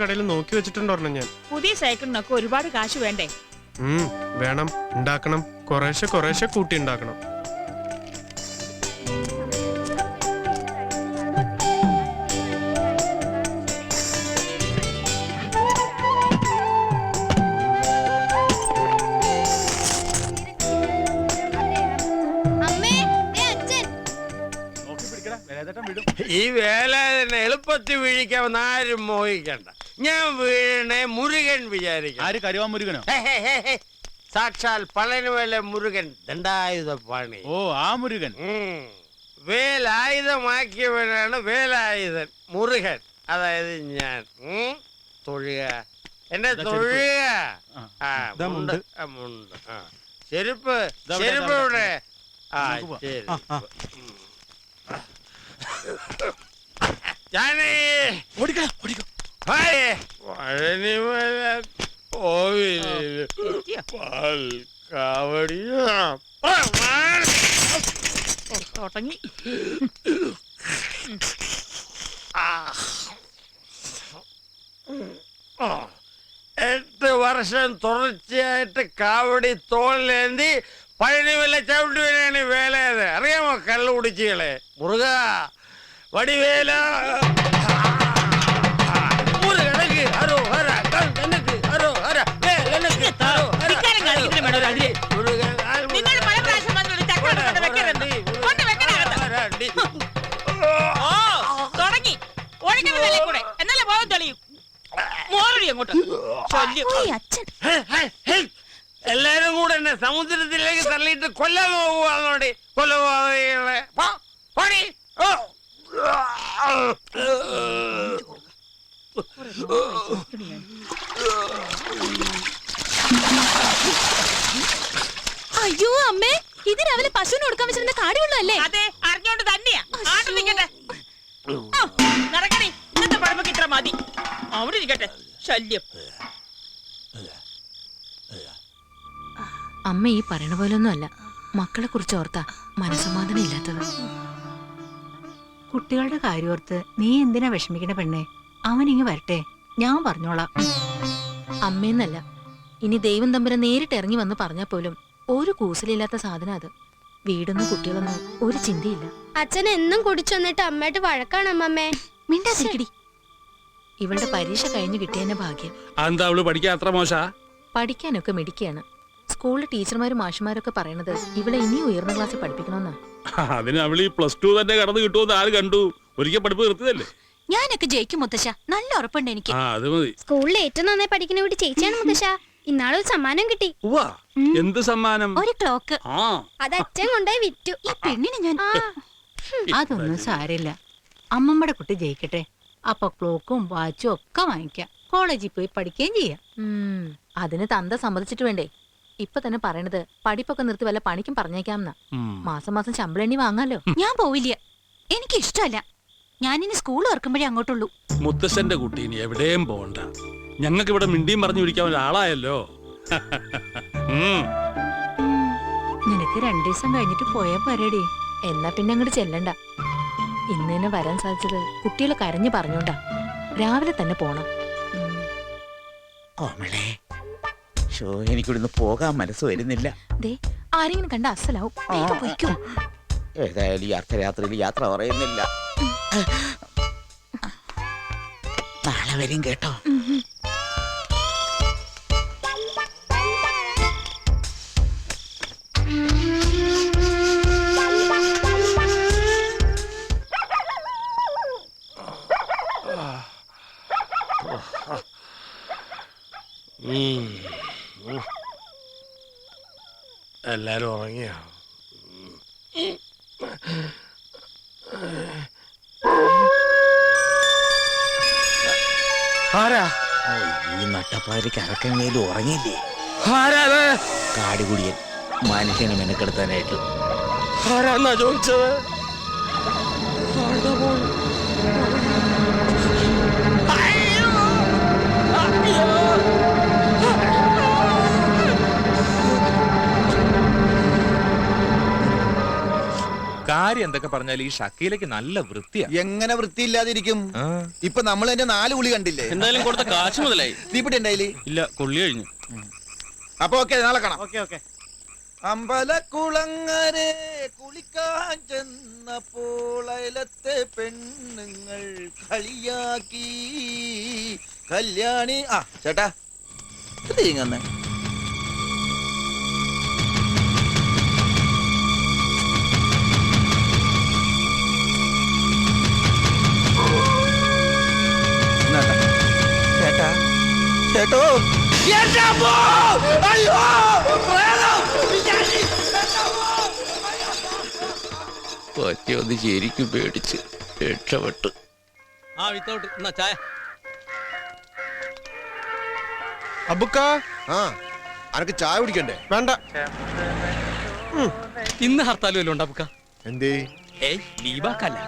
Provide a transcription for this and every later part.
കടയിൽ നോക്കി വെച്ചിട്ടുണ്ടോ ഞാൻ. പുതിയ സൈക്കിളിനൊക്കെ ഒരുപാട് കാശ് വേണ്ടേ? വേണം, ഉണ്ടാക്കണം. കുറേശ്ശെ കുറേശ്ശെ കൂട്ടി ഉണ്ടാക്കണം. ഈ വേല എളുപ്പത്തിൽ വീഴിക്കാവുന്ന ആരും മോഹിക്കണ്ട. ഞാൻ വീഴണേ മുരുകൻ വിചാരിക്കും. ആര്? കരുവാ മുരുകനോ? സാക്ഷാൽ പളനിവേല മുരുകൻ ദണ്ഡായുധപാണി. ഓ, ആ മുരുകൻ. വേലായുധമാക്കിയവനാണ് വേലായുധൻ മുരുകൻ. അതായത് ഞാൻ തൊഴുക, എന്നെ തൊഴുക. മുണ്ട് മുണ്ട്. ചെരുപ്പ് ചെരുപ്പ് ഇവിടെ. ശരി. പഴനിമല കോവിലിൽ കാവടി തുടങ്ങി. 8 വർഷം തുടർച്ചയായിട്ട് കാവടി തോളിലേന്തി പഴനിമല ചവിട്ടുവനാണ് വേലയത്. അറിയാമോ കള്ളു കുടിച്ചുകളെ? മുറുക വടിവേല തുടങ്ങി. ഒഴുകുന്നതല്ലേ കൂടെ, എന്നല്ലേ ബോധം തെളിയും. മോറടി അങ്ങോട്ട്. എല്ലാരും കൂടെ എന്നെ സമുദ്രത്തിലേക്ക് തള്ളിയിട്ട് കൊല്ലാൻ പോവുകയാണോടി കൊലപാതകളെ. അയ്യോ അമ്മേ, ഇത് രാവിലെ പശുവിന് കൊടുക്കാൻ വെച്ചിരുന്ന കാടിവെള്ളമല്ലേ? അതെ, അറിഞ്ഞോണ്ട് തന്നെയാ. ആട്ടും നിൽക്കട്ടെ. നടക്കണേ, ഇന്നത്തെ പഴമക്ക് ഇത്ര മതി. അവിടെ ഇരിക്കട്ടെ. ശല്യം. അമ്മ ഈ പറയണ പോലൊന്നും അല്ല. മക്കളെ കുറിച്ച് ഓർത്താ മനസ്സമാധാനം ഇല്ലാത്തത്. കുട്ടികളുടെ കാര്യോർത്ത് നീ എന്തിനാ വിഷമിക്കണ പെണ്ണെ? അവനിങ്ങ് വരട്ടെ, ഞാൻ പറഞ്ഞോളാം. അമ്മയെന്നല്ല, ഇനി ദൈവം തമ്പുരാൻ നേരിട്ട് ഇറങ്ങി വന്ന് പറഞ്ഞാൽ പോലും ഒരു കൂസലില്ലാത്ത സാധനം അത്. വീടൊന്നും കുട്ടികളൊന്നും ഒരു ചിന്തയില്ല. അച്ഛൻ എന്നും കുടിച്ചു വന്നിട്ട് അമ്മയായിട്ട് വഴക്കാണ് അമ്മമ്മേ. മിണ്ടാതിരിക്കടി. ഇവളുടെ പരീക്ഷ കഴിഞ്ഞു കിട്ടിയതിന്റെ ഭാഗ്യം. എന്താ അവള് പഠിക്കാൻ അത്ര മോശ? പഠിക്കാനൊക്കെ മിടിക്കുകയാണ്. സ്കൂളിലെ ടീച്ചർമാരും മാഷുമാരൊക്കെ പറയണത് ഇവളെ ഇനിയും ഉയർന്ന ക്ലാസ്സിൽ പഠിപ്പിക്കണമെന്നാ. അതിന് അവള് +2 തന്നെ കടന്നു കിട്ടുമെന്ന് ആര് കണ്ടു? ഒരിക്കൽ പഠിപ്പ് നിർത്തിയതല്ലേ. ഞാനൊക്കെ ജയിക്കും മുത്തശ്ശ, നല്ല ഉറപ്പുണ്ട് എനിക്ക്. അത് മതി. സ്കൂളിൽ ഏറ്റവും നന്നായി പഠിക്കുന്ന വീട് ചേച്ചിയാണ് മുത്തശ്ശ. ഇന്നാളൊരു സമ്മാനം കിട്ടി. എന്ത് സമ്മാനം? ഒരു ക്ലോക്ക്. അത് അച്ഛൻ കൊണ്ടുപോയി വിറ്റു. ഈ പെണ്ണിനെ ഞാൻ അതൊന്നും സാരില്ല. അമ്മമ്മയുടെ കുട്ടി ജയിക്കട്ടെ, അപ്പൊ ക്ലോക്കും വാച്ചും ഒക്കെ വാങ്ങിക്കാം. കോളേജിൽ പോയി പഠിക്കുകയും ചെയ്യാം. അതിന് തന്ത സമ്മതിച്ചിട്ട് വേണ്ടേ? ഇപ്പൊ തന്നെ പറയണത് പഠിപ്പൊക്കെ നിർത്തി വല്ല പണിക്കും പറഞ്ഞേക്കാമെന്നാ. മാസം മാസം ശമ്പളം എണ്ണി വാങ്ങാലോ. ഞാൻ പോവില്ല, എനിക്ക് ഇഷ്ടമല്ല. ഞാനിനി സ്കൂൾ ഓർക്കുമ്പോഴേ അങ്ങോട്ടുള്ളൂ. മുത്തശ്ശന്റെ കുട്ടി ഇനി എവിടെയും പോകണ്ട. ഞങ്ങൾക്ക് ഇവിടെ മിണ്ടിയും പറഞ്ഞു പിടിക്കാൻ ഒരാളായല്ലോ. നിനക്ക് 2 ദിവസം കഴിഞ്ഞിട്ട് പോയാ പോരേടി. എന്നാ പിന്നെ അങ്ങോട്ട് ചെല്ലണ്ട. ഇന്ന് തന്നെ വരാൻ സാധിച്ചത് കുട്ടികളെ കരഞ്ഞു പറഞ്ഞോണ്ടാ. രാവിലെ തന്നെ പോണം. എനിക്കിവിടുന്ന് പോകാൻ മനസ്സ് വരുന്നില്ല. ആരെങ്കിലും കണ്ട അസലാവും. ഏതായാലും ഈ അർദ്ധരാത്രിയിൽ യാത്ര പറയുന്നില്ല. നാളെ വരും കേട്ടോ. എല്ലാരും ഉറങ്ങിയോ? ഈ നട്ടപ്പാരിക്ക് അറക്കങ്ങയിലും ഉറങ്ങിയില്ലേ? കാടികുടിയൻ മനുഷ്യനെ മെനക്കെടുത്താനായിട്ട്. ആരാന്നാ ചോദിച്ചത്? ആര് എന്തൊക്കെ പറഞ്ഞാലും ഈ ഷക്കീലക്ക് നല്ല വൃത്തിയാ. എങ്ങനെ വൃത്തിയില്ലാതിരിക്കും? ഇപ്പൊ നമ്മൾ എന്റെ 4 ഉളി കണ്ടില്ലേ? എന്തായാലും കൊടുത്ത കാശ് മുതലായി. തീപ്പിട്ടി ഉണ്ടായില്ലേ? ഇല്ല, കൊള്ളി കഴിഞ്ഞു. അപ്പൊ ഓക്കെ, നാളെ കാണാം. അമ്പലക്കുളങ്ങരെ കുളിക്കാൻ ചെന്നപ്പോൾ അയലത്തെ പെണ്ണുങ്ങൾ കളിയാക്കി കല്യാണി. ആ ചേട്ടാ ഇങ്ങനെ ചേട്ടാ ചേട്ടോ പറ്റിയൊന്ന് ശരിക്കും പേടിച്ച് രക്ഷപ്പെട്ടു. അബുക്ക അനക്ക് ചായ കുടിക്കണ്ടേ? വേണ്ട. ഇന്ന് ഹർത്താലും വല്ലതും ഉണ്ടാ ബുക്ക? എന്തേ? ഏയ് ലീവാക്കല്ല.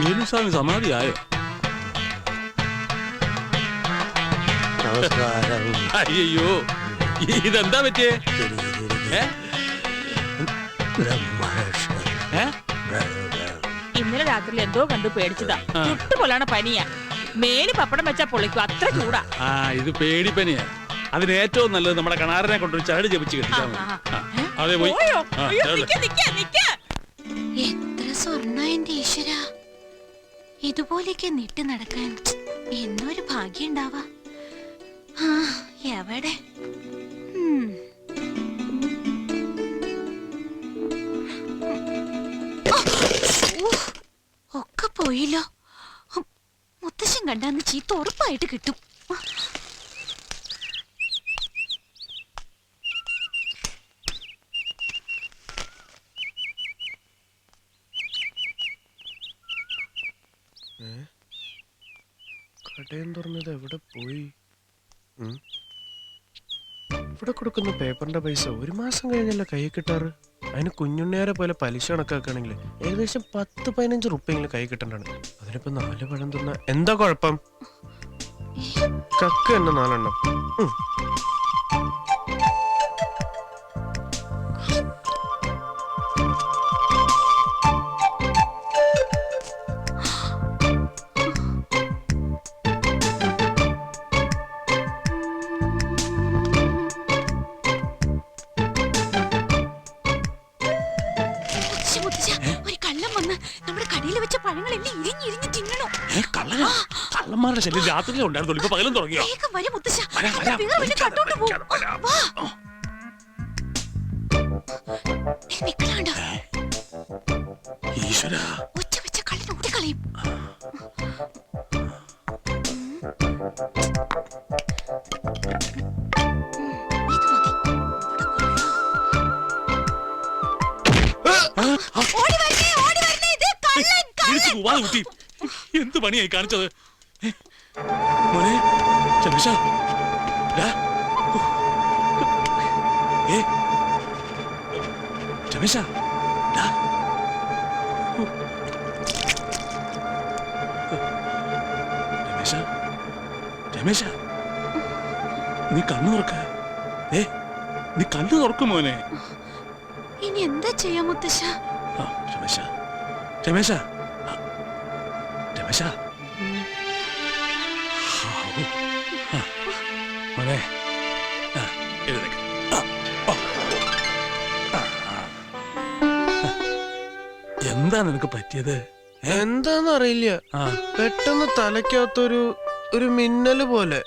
മീനുസ്വാമി സമാധിയായോ? അയ്യോ, ഇതെന്താ പറ്റിയേ? ഇന്നലെ രാത്രി എന്തോ കണ്ടു പേടിച്ചതാ. ചുട്ടുപോലാണ് പനിയാ. മേല് പപ്പടം വെച്ചാ പൊളിക്കും, അത്ര ചൂടാ. ആ, ഇത് പേടിപ്പനിയാ. അതിന് ഏറ്റവും നല്ലത് നമ്മുടെ കണാരനെ കൊണ്ടൊരു ചരട് ജപിച്ച് കെട്ടിച്ചാൽ മതി. അതെ പോയി. പോയോ? അയ്യോ, നിക്ക്, നിക്ക്, നിക്ക്. എത്ര സ്വർണ്ണ എന്റെ ഈശ്വര, ഇതുപോലെയൊക്കെ നിട്ട് നടക്കാൻ എന്നൊരു ഭാഗ്യം ഉണ്ടാവാ. എവിടെ? ഒക്കെ പോയില്ലോ. മുത്തശ്ശൻ കണ്ടാന്ന് ചീത്ത ഉറപ്പായിട്ട് കിട്ടും. കടയും തുറന്നത് എവിടെ പോയി? ഇവിടെ കൊടുക്കുന്ന പേപ്പറിന്റെ പൈസ 1 മാസം കഴിഞ്ഞല്ല കൈ കിട്ടാറ്. അതിന് കുഞ്ഞുണ്ണിയാരെ പോലെ പലിശ കണക്കാക്കുകയാണെങ്കിൽ ഏകദേശം 10-15 റുപ്യെങ്കിലും കൈ കിട്ടണ്ടാണ്. അതിനിപ്പോ 4 പഴം തിന്ന എന്താ കുഴപ്പം? ചക്ക തന്നെ 4 എണ്ണം. ഒരു കള്ളം വന്ന് നമ്മുടെ കടയിൽ വെച്ച പഴങ്ങളെല്ലാം ഇരിഞ്ഞിരിഞ്ഞ് തിന്നണോ? കള്ളന്മാരുടെ ശല്യം രാത്രിയിലേ ഉണ്ടായിരുന്നുള്ളൂ, ഇപ്പൊ പകലും തുടങ്ങിയോ? വേഗം വരും മുത്തശ്ശ, കട്ടോട്ട് പോകും. ഈശ്വരാ, ഒച്ച വെച്ച കള്ളൻ ഓടിക്കളയും. എന്ത് പണിയായി കാണിച്ചത്? മോനെ രമേശ, രമേശ, രമേശ, രമേശ, നീ കണ്ണു തുറക്ക. നീ കണ്ണു തുറക്കും മോനെ. ഇനി എന്താ ചെയ്യാ മുത്തശ്ശ? രമേശ, രമേശ, രമേശ, മോനെ എഴുന്നേക്ക്. എന്താ നിനക്ക് പറ്റിയത്? എന്താന്ന് അറിയില്ല, പെട്ടെന്ന് തലയ്ക്കകത്തൊരു മിന്നല് പോലെ.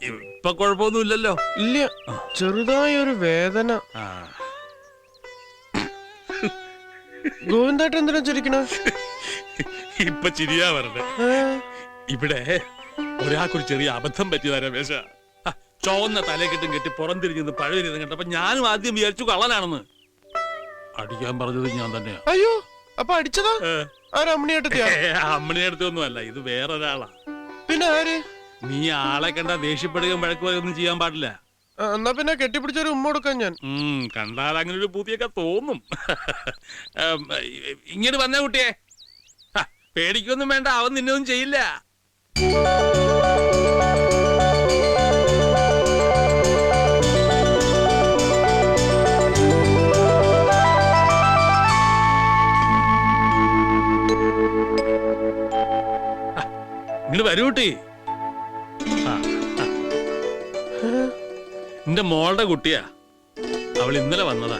ഇപ്പൊ കുഴപ്പമൊന്നുമില്ലല്ലോ? ഇല്ല, ചെറുതായൊരു വേദന. ഗോവിന്ദേട്ടൻ എന്തിനാ ചിരിക്കണ? ഇപ്പൊ ചിരിയാ വരണേ. ഇവിടെ ഒരാൾക്കൊരു ചെറിയ അബദ്ധം പറ്റിയതാ രമേശ. ചുവന്ന തലക്കെട്ടും കെട്ടി പുറംതിരിഞ്ഞ് പഴയ കണ്ടപ്പോ ഞാനും ആദ്യം വിചാരിച്ചു കള്ളനാണെന്ന്. അടിക്കാൻ പറഞ്ഞത് ഞാൻ തന്നെയാ. അയ്യോ, അപ്പൊ അടിച്ചതാ? അമ്മണിയെടുത്തിയാ? അമ്മണിയെടുത്തൊന്നും അല്ല, ഇത് വേറൊരാളാ. പിന്നെ ആര്? നീ ആളെ കണ്ട ദേഷ്യപ്പെടുകയും വഴക്കുകയൊന്നും ചെയ്യാൻ പാടില്ല. എന്നാ പിന്നെ കെട്ടിപ്പിടിച്ചൊരു ഉമ്മ കൊടുക്കാൻ ഞാൻ. കണ്ടാൽ അങ്ങനെ ഒരു പൂതിയൊക്കെ തോന്നും. ഇങ്ങനെ വന്ന കുട്ടിയെ പേടിക്കൊന്നും വേണ്ട, അവൻ നിന്നൊന്നും ചെയ്യില്ല. ഇങ്ങോട്ട് വരൂ കുട്ടി. ആ, ആ. എന്റെ മോളുടെ കുട്ടിയാ, അവൾ ഇന്നലെ വന്നതാ.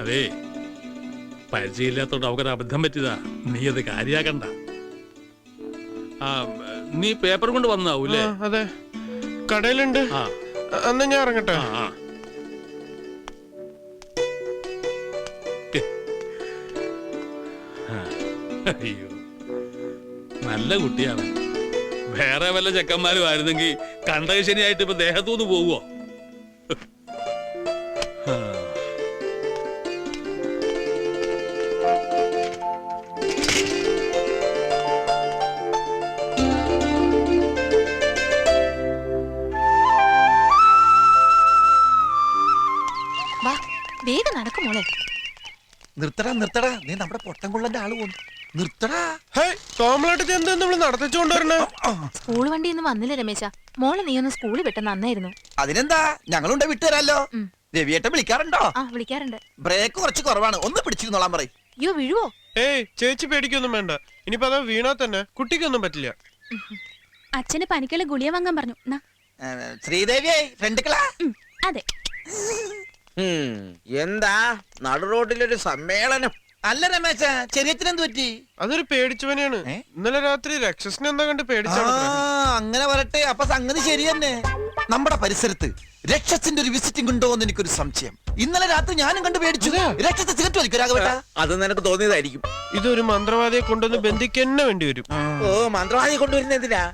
അതേ, പരിചയമില്ലാത്തോണ്ട് അവക്കൊരു അബദ്ധം പറ്റിയതാ. നീ അത് കാര്യാക്കണ്ട. ആ, നീ പേപ്പർ കൊണ്ട് വന്നാവൂല്ലേ? ആ, അതെ, കടയിലുണ്ട്. ആ, അന്ന് ഞാൻ ഇറങ്ങട്ടെ. ആ, ആ. അയ്യോ, നല്ല കുട്ടിയാണ്. വേറെ വല്ല ചെക്കന്മാരും ആയിരുന്നെങ്കിൽ കണ്ടകശനിയായിട്ട് ഇപ്പൊ ദേഹത്തുനിന്ന് പോവോ? വാ, വേഗം നടക്കും മോളെ. നിർത്തടാ നിർത്തടാ, നീ നമ്മുടെ പൊട്ടം കൊള്ളന്റെ ആള് പോന്നു. നിർത്തടാ. കോമളായിട്ട് എന്താ നമ്മള് നടത്തിച്ചുകൊണ്ടുവരണേ? സ്കൂൾ വണ്ടി ഒന്നും വന്നില്ല രമേശ. മോളെ നീ ഒന്ന് സ്കൂളിൽ വിട്ട നന്നായിരുന്നു. അതിനെന്താ, ഞങ്ങളുണ്ട് വിട്ടുതരാല്ലോ. രവിയേട്ടൻ വിളിക്കാറുണ്ടോ? ആ, വിളിക്കാറുണ്ട്. ബ്രേക്ക് കുറച്ച് കുറവാണ്, ഒന്ന് പിടിച്ചിരുന്നോളാൻ പറയും. അയ്യോ, വീഴുവോ? ഏയ്, ചേച്ചി പേടിക്കൊന്നും വേണ്ട. ഇനിയിപ്പോ അതാ വീണാ തന്നെ കുട്ടിക്കൊന്നും പറ്റില്ല. അച്ഛന് പനിക്കുള്ള ഗുളിയ വാങ്ങാൻ പറഞ്ഞു. നാ. ശ്രീദേവിയെ ഫ്രണ്ടുക്കളാ. അതെ. എന്താ നടു റോഡിലൊരു സമ്മേളനം? അല്ല രമേശ, ചെറിയച്ഛനെന്ത് പറ്റി? അതൊരു പേടിച്ചവനെയാണ്. ഇന്നലെ രാത്രി രക്ഷസിനെ എന്താ കണ്ട് പേടിച്ചാണ്. അങ്ങനെ വരട്ടെ. അപ്പൊ സംഗതി ശരി തന്നെ. നമ്മുടെ പരിസരത്ത് രക്ഷസിന്റെ ഒരു വിസിറ്റിംഗ് ഉണ്ടോ എന്ന് എനിക്കൊരു സംശയം. ഇന്നലെ രാത്രി ഞാനും കണ്ട് പേടിച്ചു. രക്ഷത്തെ സിഗരറ്റ് വലിക്കും രാഘവേട്ട. അത് നിനക്ക് തോന്നിയതായിരിക്കും. ഇതൊരു മന്ത്രവാദിയെ കൊണ്ടൊന്ന് ബന്ധിക്കന്നെ വേണ്ടി വരും. ഓ, മന്ത്രവാദി കൊണ്ടുവരുന്ന എന്തിനാ?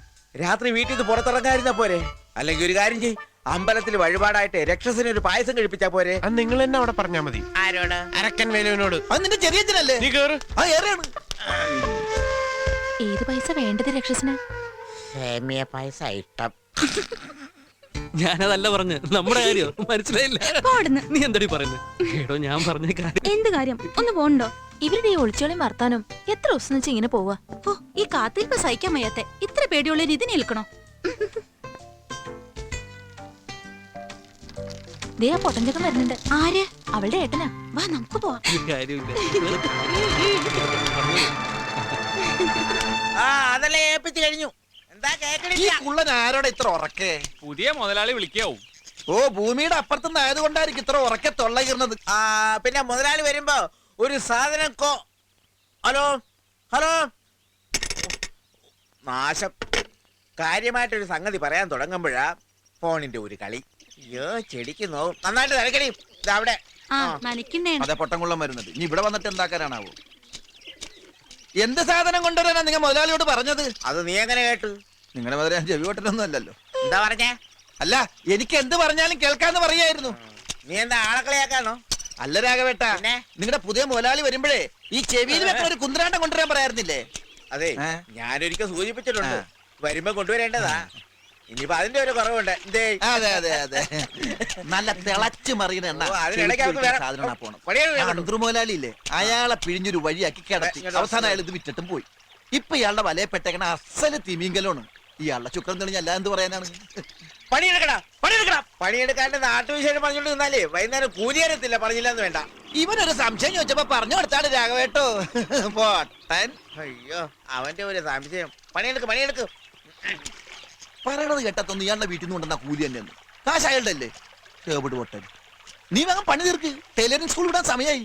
രാത്രി വീട്ടിൽ നിന്ന് പുറത്തിറങ്ങാതിരുന്നാ പോരെ? അല്ലെങ്കിൽ ഒരു കാര്യം ചെയ്, അമ്പലത്തിൽ വഴിപാടായിട്ട് രക്ഷസിന് ഒരു പായസം കഴിപ്പിച്ചാ പോരെ? അത് നിങ്ങൾ തന്നെ അവിടെ പറഞ്ഞാ മതി. ആരോട്? അരക്കൻ വേലുവിനോട്. അത് നിന്റെ ചെറിയച്ഛനല്ലേ? നീ കേറ്. ആ, ഏറെയാണ്. ഏത് പൈസ വേണ്ടത് രക്ഷസിന്? സേമിയ പായസം ഇഷ്ടം. ഞാനതല്ല പറഞ്ഞു, നമ്മുടെ കാര്യം മനസ്സിലായില്ല. നീ എന്തടി പറയുന്നത്? കേട്ടോ, ഞാൻ പറഞ്ഞ കാര്യം. എന്ത് കാര്യം? ഒന്ന് പോണ്ടോ? ഇവരുടെ ഈ ഒളിച്ചോളി വർത്താനം എത്ര ദിവസം വെച്ച് ഇങ്ങനെ പോവാ? ഓ, ഈ കാത്തിരിപ്പ് സഹിക്കാൻ വയ്യാത്തെ. ഇത്ര പേടിയുള്ളവർ ഇതിന് നിൽക്കണോ? ദേ ആ പൊട്ടഞ്ചക്കം വരുന്നുണ്ട്. ആര്? അവളുടെ ഏട്ടനാ. വാ, നമുക്ക് പോവാം. ആ, അതെല്ലാം ഏൽപ്പിച്ചു കഴിഞ്ഞു. എന്താ ഈ കേക്കണില്ല? കുള്ളൻ ആരോടെ ഇത്ര ഉറക്കേ? പുതിയ മുതലാളി വിളിക്കാവും. ഓ, ഭൂമിയുടെ അപ്പുറത്തുനിന്ന് ആയതുകൊണ്ടായിരിക്കും ഇത്ര ഉറക്കെ തൊള്ളയിരുന്നത്. ആ, പിന്നെ മുതലാളി വരുമ്പോ ഒരു സാധനം ഹലോ ഹലോ, നാശം. കാര്യമായിട്ടൊരു സംഗതി പറയാൻ തുടങ്ങുമ്പോഴാ ഫോണിന്റെ ഒരു കളി. അയ്യോ, ചെടിക്ക് നോവും. നന്നായിട്ട് തിരക്കടി. അവിടെ ആ, നനയ്ക്കണ്ടേ? അതെ, പൊട്ടം കൊള്ളം വരുന്നത്. ഇനി ഇവിടെ വന്നിട്ട് എന്താക്കാനാണാവോ? എന്ത് സാധനം കൊണ്ടുവരാനാ നിങ്ങൾ മുതലാളിയോട് പറഞ്ഞത്? അത് നീ എങ്ങനെ കേട്ടു? നിങ്ങളുടെ മുതലേ ചെവിവോട്ടനൊന്നും അല്ലല്ലോ. എന്താ പറഞ്ഞേ? അല്ല, എനിക്ക് എന്ത് പറഞ്ഞാലും കേൾക്കാന്ന് പറയായിരുന്നു. നീ എന്താ ആളക്കളിയാക്കാണോ? അല്ല രാഘവേട്ട, പിന്നെ? നിങ്ങളുടെ പുതിയ മുതലാളി വരുമ്പോഴേ ഈ ചെവിയിൽ വെക്കുന്ന ഒരു കുന്ത്രാണ്ടം കൊണ്ടുവരാൻ പറയാറുന്നില്ലേ? അതെ, ഞാനൊരിക്കൽ സൂചിപ്പിച്ചിട്ടുണ്ട്. വരുമ്പോ കൊണ്ടുവരേണ്ടതാ. ഇനിയിപ്പോ അതിന്റെ ഒരു കുറവുണ്ട്. എന്തേ? അതെ അതെ അതെ, നല്ല തിളച്ചു മറിയുന്ന എണ്ണ. ഓ, അതിനിടയ്ക്ക് നമുക്ക് വേറെ സാധനം പോണം. പണിയാണ് വേണ്ടത്. അന്തർ മുതലാളി ഇല്ലേ, അയാളെ പിഴിഞ്ഞൊരു വഴിയാക്കി കിടത്തി. അവസാനം അയാൾ ഇത് വിറ്റിട്ടും പോയി. ഇപ്പൊ ഇയാളുടെ വലയപ്പെട്ടേക്കണ അസല് തിമിങ്കലാണ്. ഇയാളുടെ ചുക്രം തെളിഞ്ഞ അല്ല എന്ത് പറയാനാണ്? പണിയെടുക്കടാ, പണിയെടുക്കടാ. പണിയെടുക്കാണ്ട് നാട്ടുവിശേഷം പറഞ്ഞോണ്ട് നിന്നാലേ വൈകുന്നേരം കൂലിയരത്തില്ല. പറഞ്ഞില്ലെന്ന് വേണ്ട. ഇവനൊരു സംശയം ചോദിച്ചപ്പോ പറഞ്ഞു കൊടുത്താണ് രാഘവേട്ടോ. പൊട്ടൻ. അയ്യോ, അവന്റെ ഒരു സംശയം. പണിയെടുക്ക്, പണിയെടുക്ക്. പറയണത് കേട്ടത്തൊന്നും ഇയാളുടെ വീട്ടിൽ നിന്ന് കൊണ്ടുവന്ന കൂലി തന്നെയാണ്. കാശ് അയാളുടെ അല്ലേ? പൊട്ടൻ. നീ വേഗം പണി തീർക്ക്. ടൈലറിംഗ് സ്കൂൾ വിടാൻ സമയമായി.